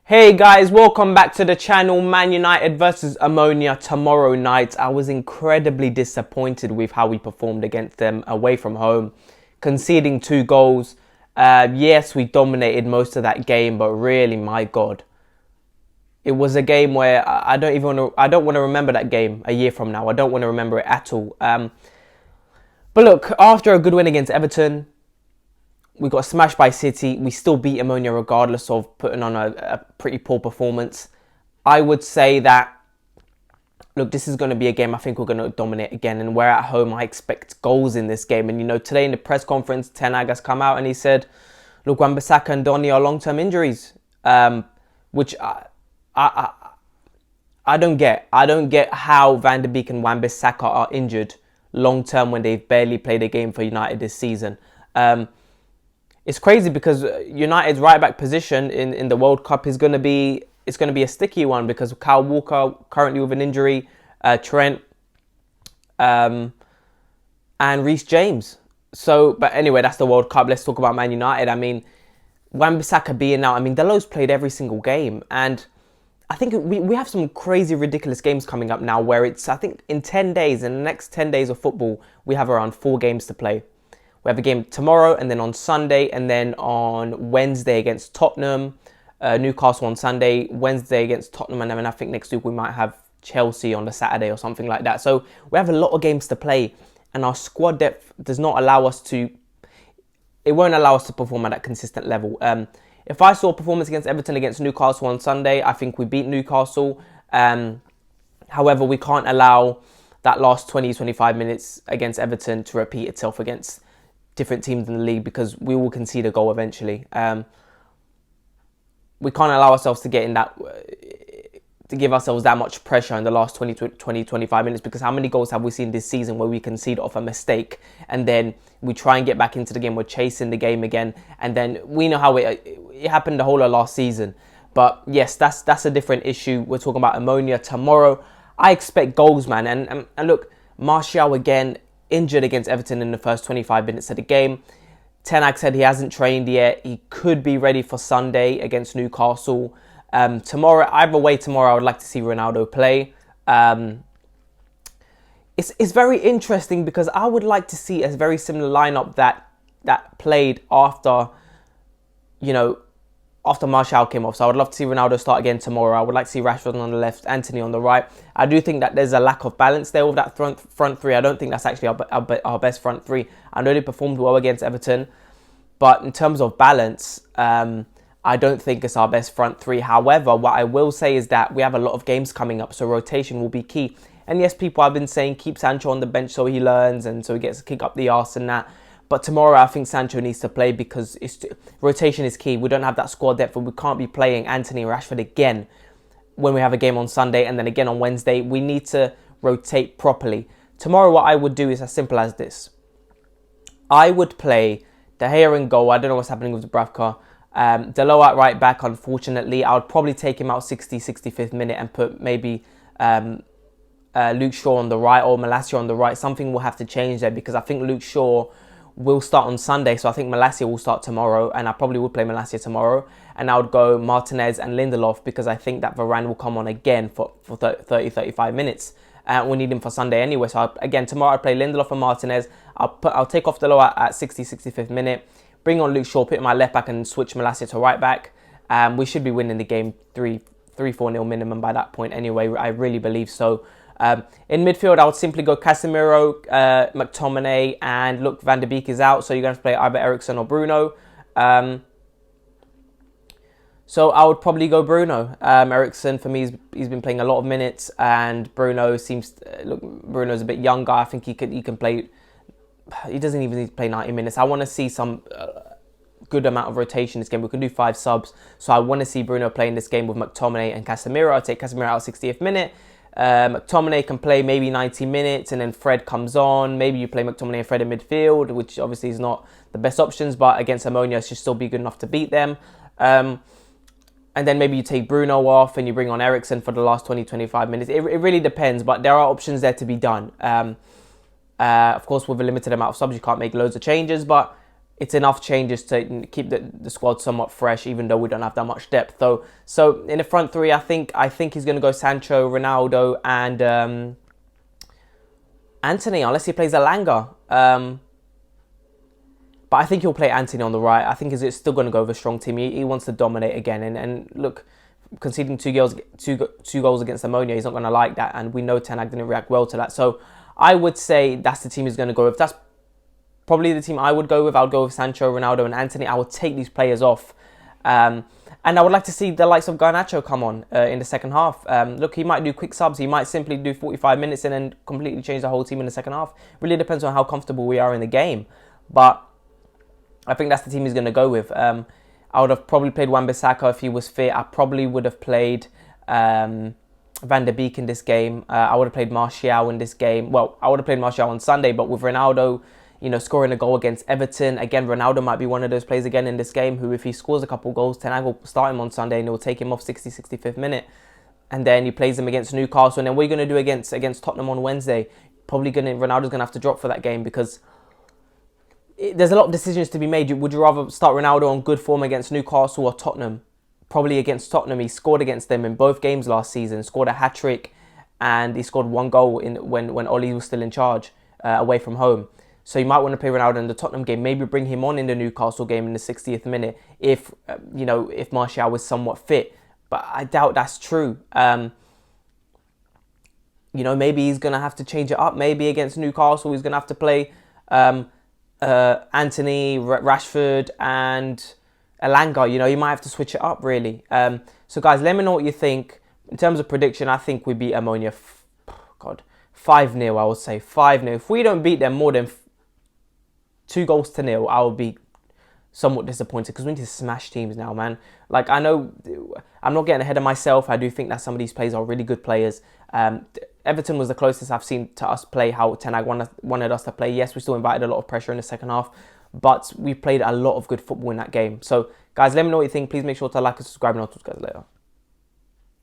Hey guys, welcome back to the channel. Man United versus Omonia tomorrow night. I was incredibly disappointed with how we performed against them away from home, conceding 2 goals. Yes, we dominated most of that game, but really, my God, it was a game where I don't want to remember that game a year from now. I don't want to remember it at all. But look, after a good win against Everton, we got smashed by City. We still beat Omonia regardless of putting on a pretty poor performance. I would say that, look, this is going to be a game I think we're going to dominate again. And we're at home. I expect goals in this game. And, you know, today in the press conference, Ten Hag has come out and he said, look, Wan-Bissaka and Donny are long-term injuries, which I don't get. I don't get how Van der Beek and Wan-Bissaka are injured long-term when they've barely played a game for United this season. It's crazy because United's right-back position in the World Cup is going to be a sticky one because Kyle Walker currently with an injury, Trent, and Reece James. So, but anyway, that's the World Cup. Let's talk about Man United. I mean, Wan-Bissaka being out. I mean, Dalot's played every single game, and I think we have some crazy, ridiculous games coming up now where it's, I think, in the next 10 days of football, we have around 4 games to play. We have a game tomorrow, and then on Sunday, and then on Wednesday against Tottenham, Newcastle on Sunday, Wednesday against Tottenham, and then I think next week we might have Chelsea on the Saturday or something like that. So we have a lot of games to play, and our squad depth does not allow us to, it won't allow us to perform at that consistent level. If I saw a performance against Everton, against Newcastle on Sunday, I think we beat Newcastle. However, we can't allow that last 20-25 minutes against Everton to repeat itself against different teams in the league because we will concede a goal eventually. We can't allow ourselves to get in that, to give ourselves that much pressure in the last 20-25 minutes, because how many goals have we seen this season where we concede off a mistake and then we try and get back into the game, we're chasing the game again, and then we know how it happened the whole of last season. But yes, that's a different issue. We're talking about Omonia tomorrow. I expect goals, man. And look, Martial again, injured against Everton in the first 25 minutes of the game. Ten Hag said he hasn't trained yet. He could be ready for Sunday against Newcastle. Tomorrow, either way, tomorrow I would like to see Ronaldo play. It's very interesting because I would like to see a very similar lineup that played after, you know, after Martial came off. So I would love to see Ronaldo start again tomorrow. I would like to see Rashford on the left, Anthony on the right. I do think that there's a lack of balance there with that front three. I don't think that's actually our best front three. I know they performed well against Everton, but in terms of balance, I don't think it's our best front three. However, what I will say is that we have a lot of games coming up, so rotation will be key. And yes, people have been saying keep Sancho on the bench so he learns and so he gets to kick up the arse and that. But tomorrow, I think Sancho needs to play because rotation is key. We don't have that squad depth, and we can't be playing Anthony and Rashford again when we have a game on Sunday and then again on Wednesday. We need to rotate properly. Tomorrow, what I would do is as simple as this. I would play De Gea in goal. I don't know what's happening with Dubravka. Dalot at right back, unfortunately. I would probably take him out 65th minute and put maybe Luke Shaw on the right or Malacia on the right. Something will have to change there because I think Luke Shaw will start on Sunday, so I think Malacia will start tomorrow, and I probably would play Malacia tomorrow, and I would go Martinez and Lindelof because I think that Varane will come on again for 30-35 minutes. We need him for Sunday anyway, so again, tomorrow I'll play Lindelof and Martinez. I'll take off Dalot at 65th minute, bring on Luke Shaw, put him my left back and switch Malacia to right back. We should be winning the game 3-4-0 minimum by that point anyway, I really believe so. In midfield, I would simply go Casemiro, McTominay, and look, Van der Beek is out, so you're going to play either Eriksen or Bruno. So I would probably go Bruno. Eriksen, for me, he's been playing a lot of minutes, and Bruno seems, look, Bruno's a bit younger. I think he can play, he doesn't even need to play 90 minutes. I want to see some good amount of rotation this game. We can do 5 subs, so I want to see Bruno playing this game with McTominay and Casemiro. I'll take Casemiro out 60th minute. McTominay can play maybe 90 minutes and then Fred comes on. Maybe you play McTominay and Fred in midfield, which obviously is not the best options, but against Omonia, it should still be good enough to beat them. And then maybe you take Bruno off and you bring on Eriksen for the last 20-25 minutes. It really depends, but there are options there to be done. Of course, with a limited amount of subs, you can't make loads of changes, but it's enough changes to keep the squad somewhat fresh, even though we don't have that much depth. So in the front three, I think he's going to go Sancho, Ronaldo, and Anthony, unless he plays Alanga. But I think he'll play Anthony on the right. I think he's still going to go with a strong team. He wants to dominate again. And look, conceding two goals against Omonia, he's not going to like that. And we know Ten Hag didn't react well to that. So I would say that's the team he's going to go with. That's probably the team I would go with. I would go with Sancho, Ronaldo, and Anthony. I would take these players off. And I would like to see the likes of Garnacho come on in the second half. Look, he might do quick subs. He might simply do 45 minutes and then completely change the whole team in the second half. Really depends on how comfortable we are in the game. But I think that's the team he's going to go with. I would have probably played Wan-Bissaka if he was fit. I probably would have played Van der Beek in this game. I would have played Martial in this game. Well, I would have played Martial on Sunday, but with Ronaldo, scoring a goal against Everton. Again, Ronaldo might be one of those players again in this game who, if he scores a couple goals, Ten Hag will start him on Sunday and he'll take him off 65th minute. And then he plays him against Newcastle. And then what are you going to do against Tottenham on Wednesday? Ronaldo's going to have to drop for that game because there's a lot of decisions to be made. Would you rather start Ronaldo on good form against Newcastle or Tottenham? Probably against Tottenham. He scored against them in both games last season. Scored a hat-trick and he scored one goal when Oli was still in charge away from home. So you might want to play Ronaldo in the Tottenham game. Maybe bring him on in the Newcastle game in the 60th minute if Martial was somewhat fit. But I doubt that's true. Maybe he's going to have to change it up. Maybe against Newcastle he's going to have to play Anthony, Rashford and Alanga. You might have to switch it up really. So guys, let me know what you think. In terms of prediction, I think we beat Omonia 5-0. I would say 5-0. If we don't beat them more than 2-0, I will be somewhat disappointed because we need to smash teams now, man. Like, I know I'm not getting ahead of myself. I do think that some of these players are really good players. Everton was the closest I've seen to us play how Ten Hag wanted us to play. Yes, we still invited a lot of pressure in the second half, but we played a lot of good football in that game. So, guys, let me know what you think. Please make sure to like and subscribe, and I'll talk to you guys later.